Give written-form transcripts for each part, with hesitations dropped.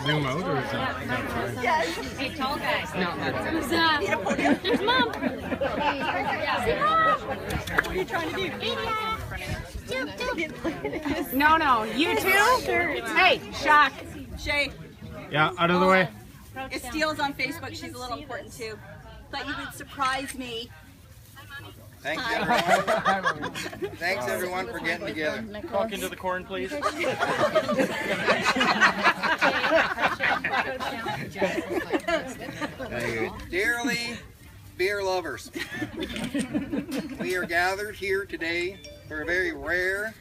Zoom out or is that? Yes. Hey, tall guy. No, who's that? There's Mom. Say Mom. What are you trying to do? No, you too? Hey, Shock. Shay. Yeah, out of the way. Esteel's on Facebook. She's a little important too. Thought you would surprise me. Thanks everyone. Thanks everyone for getting together. Talk into the corn, please. Dearly beer lovers, we are gathered here today for a very rare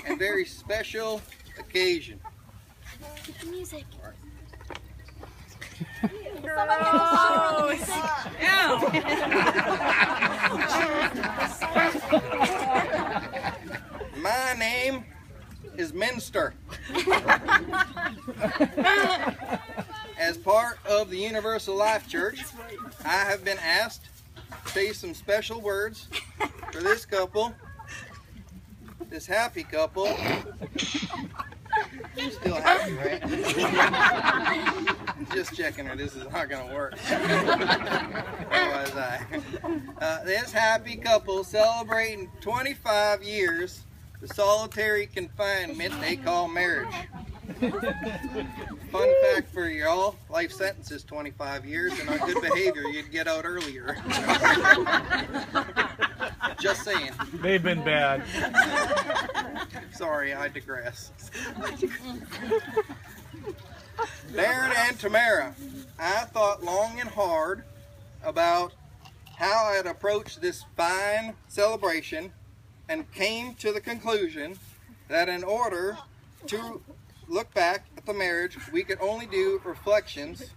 and very special occasion. Music. My name is Minster. As part of the Universal Life Church, I have been asked to say some special words for this couple, this happy couple. You're still happy, right? Just checking her, this is not going to work. This happy couple celebrating 25 years the solitary confinement they call marriage. Fun fact for y'all, life sentence is 25 years, and on good behavior you'd get out earlier. Just saying. They've been bad. Sorry, I digress. Darren and Tamara, I thought long and hard about how I'd approach this fine celebration and came to the conclusion that in order to look back at the marriage, we could only do reflections,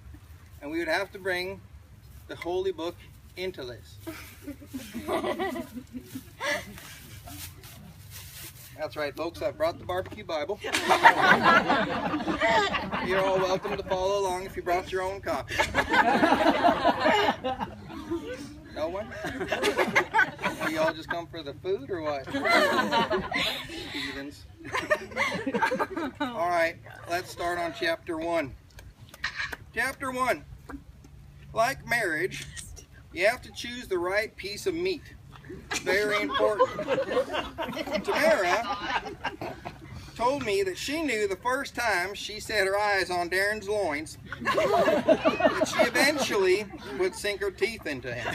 and we would have to bring the Holy Book into this. That's right, folks, I brought the barbecue Bible. You're all welcome to follow along if you brought your own copy. No one? Do y'all just come for the food or what? Heathens. All right, let's start on chapter 1. Chapter 1. Like marriage, you have to choose the right piece of meat. Very important. Tamara told me that she knew the first time she set her eyes on Darren's loins that she eventually would sink her teeth into him.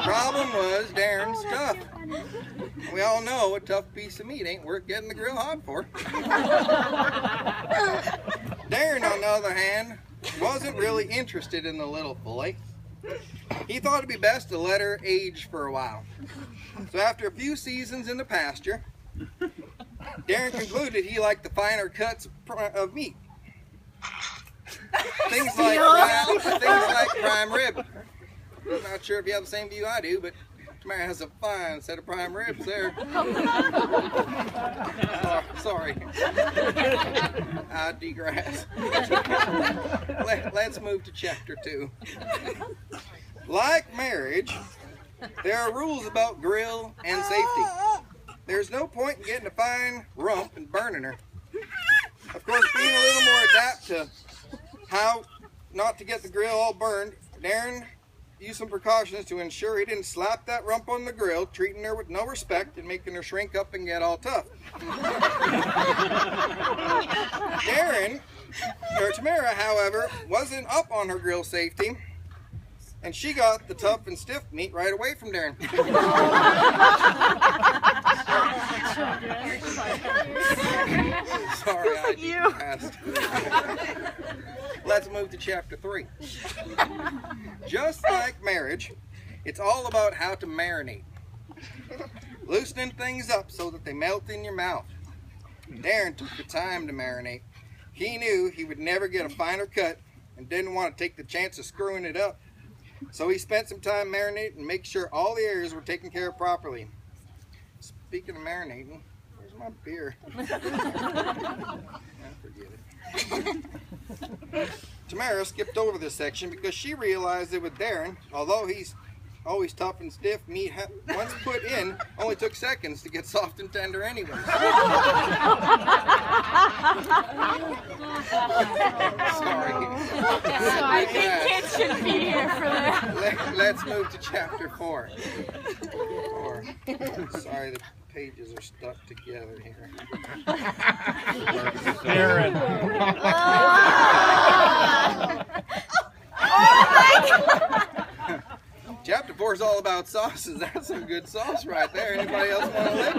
Problem was Darren's tough. We all know a tough piece of meat ain't worth getting the grill hot for. Darren, on the other hand, wasn't really interested in the little fillet. He thought it'd be best to let her age for a while. So after a few seasons in the pasture, Darren concluded he liked the finer cuts of meat. Things like prime rib. I'm not sure if you have the same view I do, but Tamara has a fine set of prime ribs there. Sorry. I digress. Let's move to chapter 2. Like marriage, there are rules about grill and safety. There's no point in getting a fine rump and burning her. Of course, being a little more adept to how not to get the grill all burned, Darren used some precautions to ensure he didn't slap that rump on the grill, treating her with no respect and making her shrink up and get all tough. Tamara, however, wasn't up on her grill safety, and she got the tough and stiff meat right away from Darren. Sorry, I digressed. Let's move to chapter 3. Just like marriage, it's all about how to marinate. Loosening things up so that they melt in your mouth. Darren took the time to marinate. He knew he would never get a finer cut and didn't want to take the chance of screwing it up. So he spent some time marinating and make sure all the areas were taken care of properly. Speaking of marinating, where's my beer? Forget it. Tamara skipped over this section because she realized that with Darren, although he's always tough and stiff. Meat once put in only took seconds to get soft and tender anyways. Sorry. I think kids should be here for that. Let's move to chapter 4. Sorry, the pages are stuck together here. Darren. Chapter 4 is all about sauces. That's some good sauce right there. Anybody else want to lick?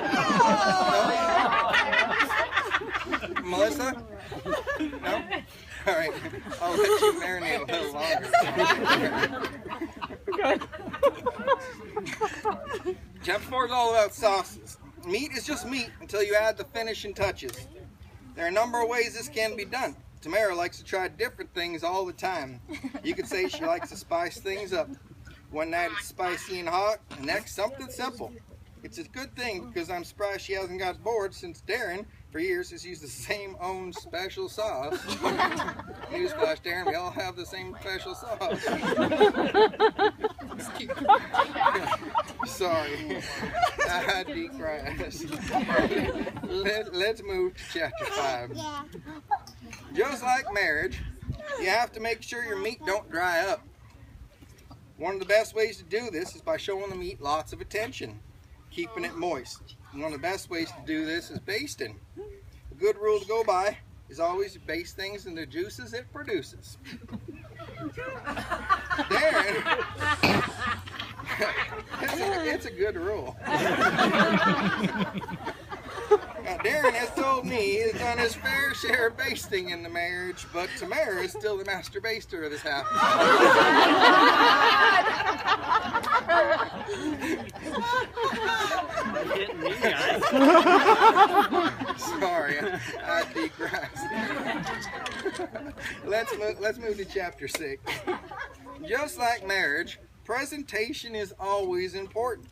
No? Melissa? No? All right. I'll let you marinate a little longer. Chapter 4 is all about sauces. Meat is just meat until you add the finishing touches. There are a number of ways this can be done. Tamara likes to try different things all the time. You could say she likes to spice things up. One night it's spicy and hot, and next something simple. It's a good thing because I'm surprised she hasn't got bored since Darren, for years, has used the same own special sauce. Newsflash, Darren, we all have the same special sauce. Sorry, I digress. Let's move to chapter 5. Just like marriage, you have to make sure your meat don't dry up. One of the best ways to do this is by showing the meat lots of attention, keeping it moist. And one of the best ways to do this is basting. A good rule to go by is always to baste things in the juices it produces. Darren, it's a good rule. Now, Darren has told me he has done his fair share of basting in the marriage, but Tamara is still the master baster of this house. Getting me, guys. Sorry, I digress. Let's move to chapter 6. Just like marriage, presentation is always important.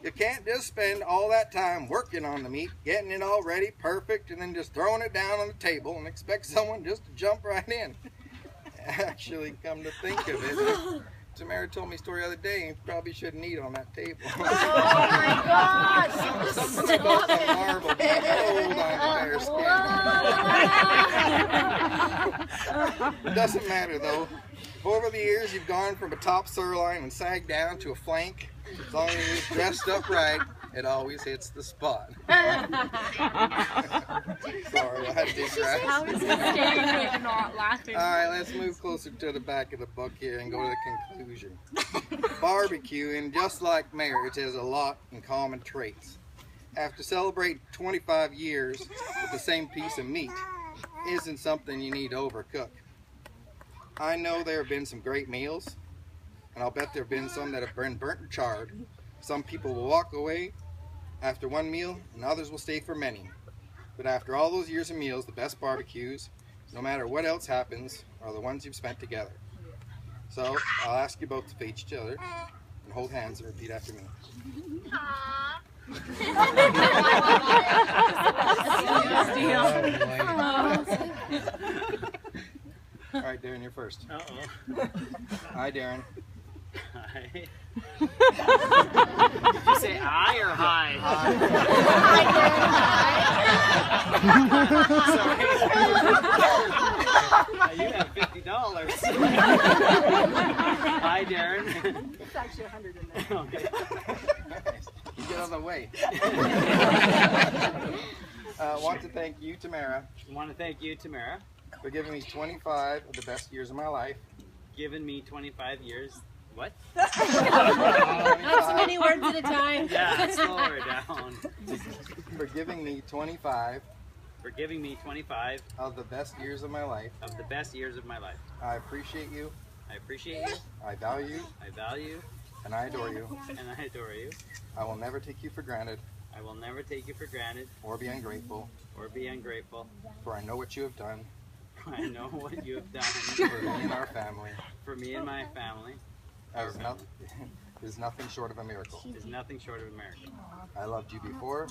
You can't just spend all that time working on the meat, getting it all ready, perfect, and then just throwing it down on the table and expect someone just to jump right in. Actually, come to think of it, Tamara told me a story the other day, and you probably shouldn't eat on that table. Oh my God! Something about the marble being cold on the bare skin. It doesn't matter though. Over the years, you've gone from a top sirloin and sagged down to a flank. As long as it's dressed up right, it always hits the spot. Sorry, I digress. How is he staying and not laughing? Alright, let's move closer to the back of the book here and go to the conclusion. Barbecuing, just like marriage, has a lot in common traits. After celebrating 25 years with the same piece of meat, isn't something you need to overcook. I know there have been some great meals, and I'll bet there have been some that have been burnt and charred. Some people will walk away after one meal, and others will stay for many. But after all those years of meals, the best barbecues, no matter what else happens, are the ones you've spent together. So I'll ask you both to face each other and hold hands and repeat after me. All right, Darren, you're first. Uh-oh. Hi, Darren. Hi. Did you say I or hi? Sorry. You have $50. Hi, Darren. It's actually 100 in there. Okay. You get out of the way. Want to thank you, Tamara, I want to thank you, Tamara, for giving me 25 of the best years of my life. giving me 25 years. What? Not so many words at a time. Yeah, slow her down. For giving me 25 For giving me 25 of the best years of my life. of the best years of my life. I appreciate you. I appreciate you. I value I value. and I adore you. And I adore you. I will never take you for granted I will never take you for granted or be ungrateful, or be ungrateful. for I know what you have done I know what you have done for me and our family. for me and my family Is nothing short of a miracle. is nothing short of a miracle. I loved you before,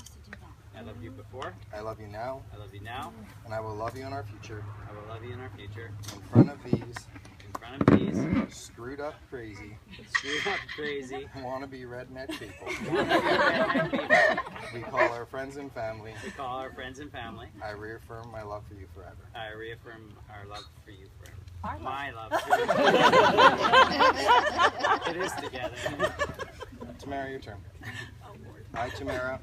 I loved you before. I love you now, I love you now. and I will love you in our future. I will love you in our future. In front of these In front front of these screwed up crazy, wannabe redneck people. We call our friends and family. I reaffirm my love for you forever. I reaffirm our love for you forever. My love for you. It is together. Tamara, your turn. I, Tamara,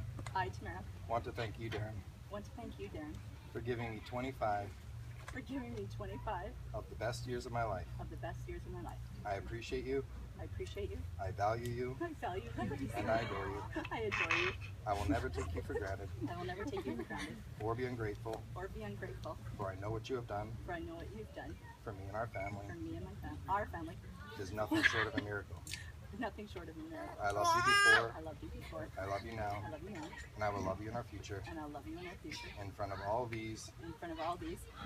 want to thank you, Darren, for giving me 25 of the best years of my life. I appreciate you. I value you. And I adore you. I will never take you for granted. Or be ungrateful. For I know what you have done. For me and our family. It is nothing short of a miracle. I loved you before. I love you now. And I will love you in our future. In front of all these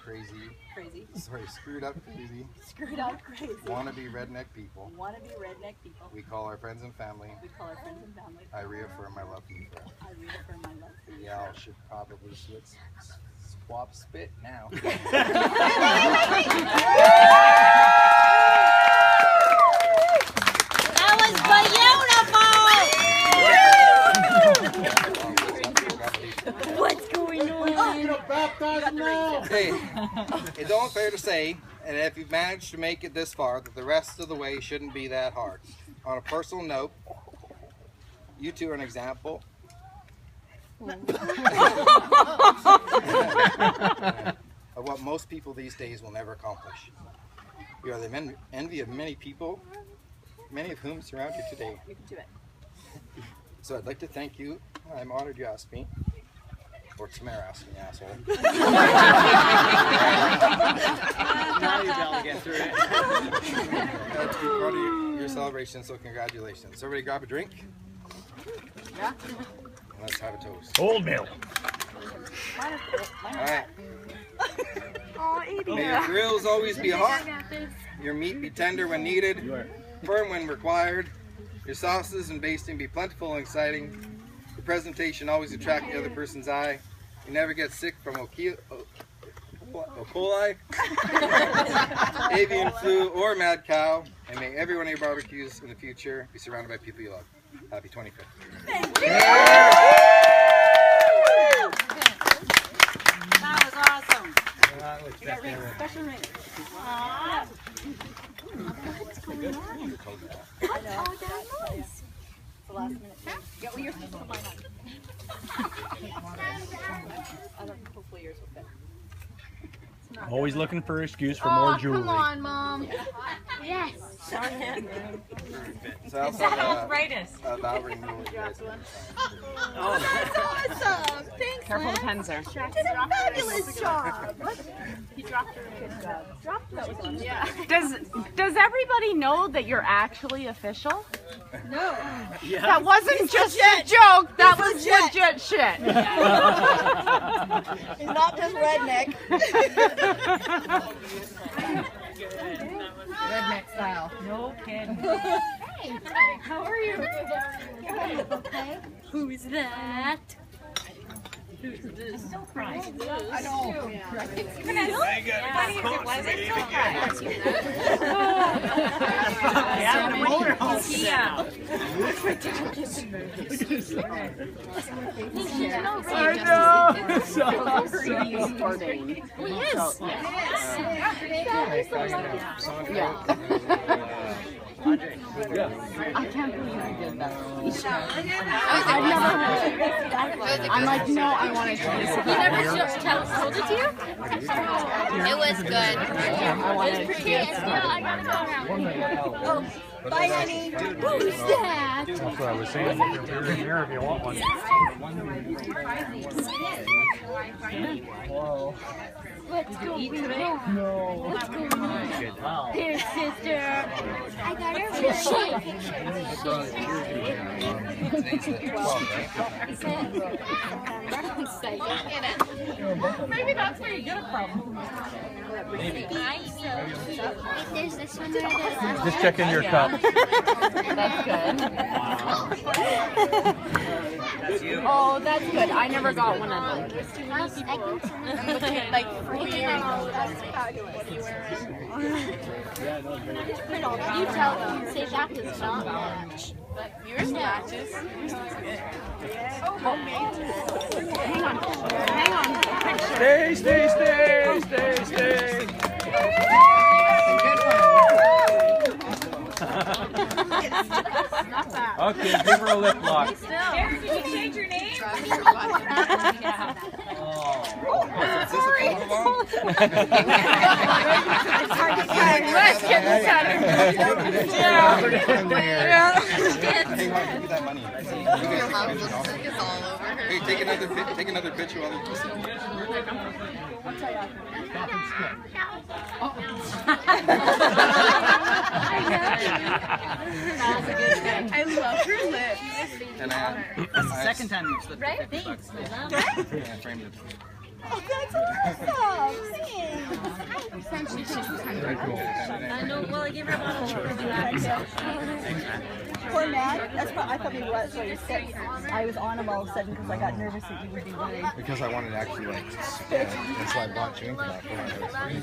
crazy, screwed up crazy, wannabe redneck people. We call our friends and family. I reaffirm my love for you forever. Y'all should probably swap spit now. What's going on? Hey, it's only fair to say, and if you've managed to make it this far, that the rest of the way shouldn't be that hard. On a personal note, you two are an example of what most people these days will never accomplish. You are the envy of many people, many of whom surround you today. So I'd like to thank you. I'm honored you asked me. Or Tamara asked me, asshole. Now you're able to get through it. That's part of your celebration, so congratulations. So everybody grab a drink. Yeah. And let's have a toast. Old milk. Alright. May your grills always be hot. Your meat be tender when needed. Firm when required. Your sauces and basting be plentiful and exciting. The presentation always attract the other person's eye. You never get sick from E. coli, avian flu, or mad cow. And may every one of your barbecues in the future be surrounded by people you love. Happy 25th. Thank you. That was awesome. You got rings, special rings. What's going on? I know. Oh, that's nice. The last minute thing. Yeah, well, yours will put mine on. Hopefully yours will fit. Always looking for an excuse for more jewelry. Come on, Mom. Yes. So I also have a vow renewal. Awesome. Thanks, Careful with pens there. You did a fabulous job. He dropped her. Good job. Yeah. Does everybody know that you're actually official? No. Yeah. That wasn't just a joke. That was legit shit. It's not just redneck. Redneck style. No kidding. Hey, how are you? Okay. Who's that? Who's this? Still crying. I know. Even as funny as it was, it's still crying. I can't believe you did that. I've never heard it. I'm like, no, I want to try this. You never told it to you? It was good. I want to Pretty. I gotta go around. Oh, bye, honey. Who's that? That's what I was saying. You're in here if you want one. Whoa. What's going on? No. What's going on? Here, sister. I got her Maybe that's where you get it from. There's this one. Just checking your cup. That's good. That's you. Oh, that's good. I never got one of them. Like for you. That's fabulous. You tell them. Say that does not match. But yours matches. Hang on. Hang on. Picture. Stay. Okay, give her a lip lock. Did you change your name? Is this a photo bomb? Let's get this out of here. Hey, Mark, give me that money. Hey, take another picture while they're I love her lips. And That's the second time you've slipped Right? $50. I framed it. Oh, that's awesome. No, well, I gave her a bottle of Poor Matt. That's probably, I thought maybe that's why you said I was on him all of a sudden because I got nervous that you would be worried. Because I wanted to actually like spin. That's why I bought you into that.